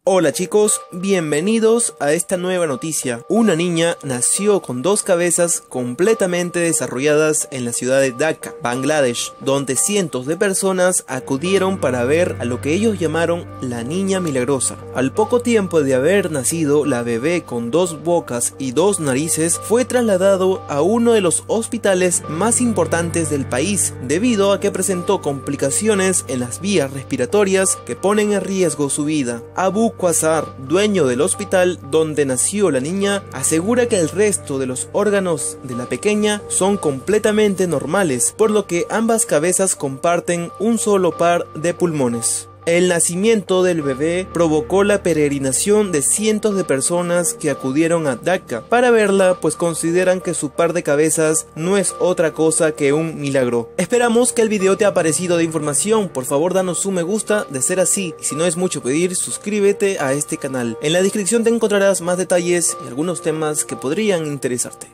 Hola chicos, bienvenidos a esta nueva noticia. Una niña nació con dos cabezas completamente desarrolladas en la ciudad de Dhaka, Bangladesh, donde cientos de personas acudieron para ver a lo que ellos llamaron la niña milagrosa. Al poco tiempo de haber nacido, la bebé con dos bocas y dos narices fue trasladado a uno de los hospitales más importantes del país, debido a que presentó complicaciones en las vías respiratorias que ponen en riesgo su vida. Abu Quasar, dueño del hospital donde nació la niña, asegura que el resto de los órganos de la pequeña son completamente normales, por lo que ambas cabezas comparten un solo par de pulmones. El nacimiento del bebé provocó la peregrinación de cientos de personas que acudieron a Dhaka para verla, pues consideran que su par de cabezas no es otra cosa que un milagro. Esperamos que el video te haya parecido de información. Por favor, danos un me gusta de ser así, y si no es mucho pedir, suscríbete a este canal. En la descripción te encontrarás más detalles y algunos temas que podrían interesarte.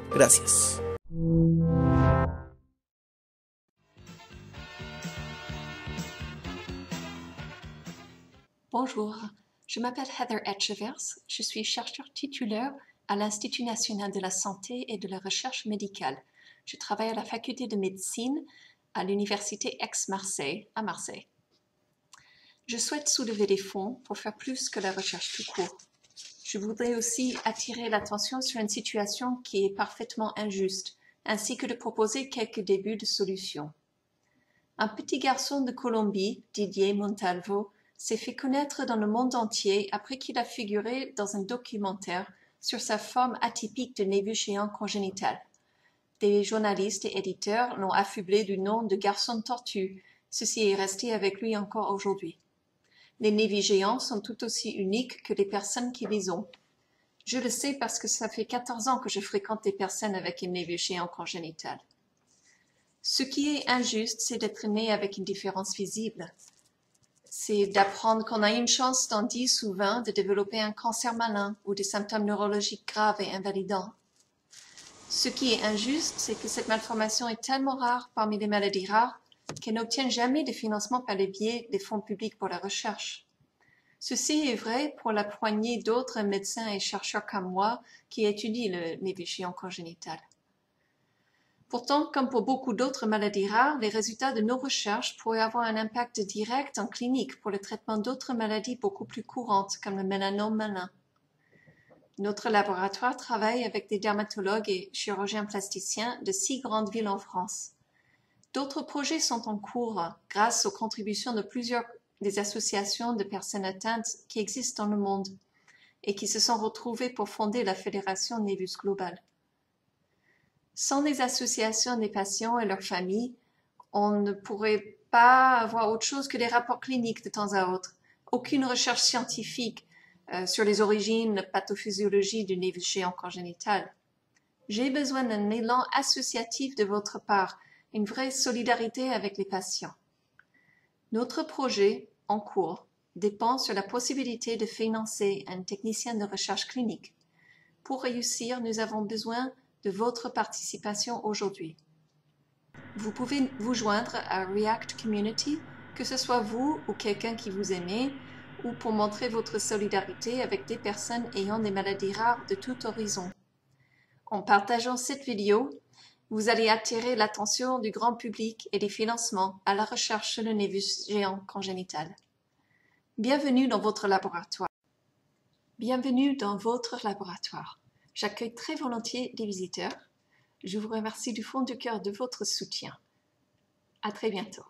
Gracias. Bonjour, je m'appelle Heather Etchevers, je suis chercheur titulaire à l'Institut national de la santé et de la recherche médicale. Je travaille à la faculté de médecine à l'université Aix-Marseille à Marseille. Je souhaite soulever des fonds pour faire plus que la recherche tout court. Je voudrais aussi attirer l'attention sur une situation qui est parfaitement injuste, ainsi que de proposer quelques débuts de solutions. Un petit garçon de Colombie, Didier Montalvo, s'est fait connaître dans le monde entier après qu'il a figuré dans un documentaire sur sa forme atypique de névus géant congénital. Des journalistes et éditeurs l'ont affublé du nom de garçon tortue. Ceci est resté avec lui encore aujourd'hui. Les névus géants sont tout aussi uniques que les personnes qui les ont. Je le sais parce que ça fait 14 ans que je fréquente des personnes avec un névus géant congénital. Ce qui est injuste, c'est d'être né avec une différence visible. C'est d'apprendre qu'on a une chance dans 10 ou 20 de développer un cancer malin ou des symptômes neurologiques graves et invalidants. Ce qui est injuste, c'est que cette malformation est tellement rare parmi les maladies rares qu'elle n'obtient jamais de financement par le biais des fonds publics pour la recherche. Ceci est vrai pour la poignée d'autres médecins et chercheurs comme moi qui étudient le névus géant congénital. Pourtant, comme pour beaucoup d'autres maladies rares, les résultats de nos recherches pourraient avoir un impact direct en clinique pour le traitement d'autres maladies beaucoup plus courantes, comme le mélanome malin. Notre laboratoire travaille avec des dermatologues et chirurgiens plasticiens de 6 grandes villes en France. D'autres projets sont en cours grâce aux contributions de plusieurs des associations de personnes atteintes qui existent dans le monde et qui se sont retrouvées pour fonder la Fédération Névus Global. Sans les associations des patients et leurs familles, on ne pourrait pas avoir autre chose que des rapports cliniques de temps à autre. Aucune recherche scientifique sur les origines, la pathophysiologie du névus géant congénital. J'ai besoin d'un élan associatif de votre part, une vraie solidarité avec les patients. Notre projet, en cours, dépend sur la possibilité de financer un technicien de recherche clinique. Pour réussir, nous avons besoin de votre participation aujourd'hui. Vous pouvez vous joindre à React Community, que ce soit vous ou quelqu'un qui vous aimez, ou pour montrer votre solidarité avec des personnes ayant des maladies rares de tout horizon. En partageant cette vidéo, vous allez attirer l'attention du grand public et des financements à la recherche sur le névus géant congénital. Bienvenue dans votre laboratoire. Bienvenue dans votre laboratoire. J'accueille très volontiers des visiteurs. Je vous remercie du fond du cœur de votre soutien. À très bientôt.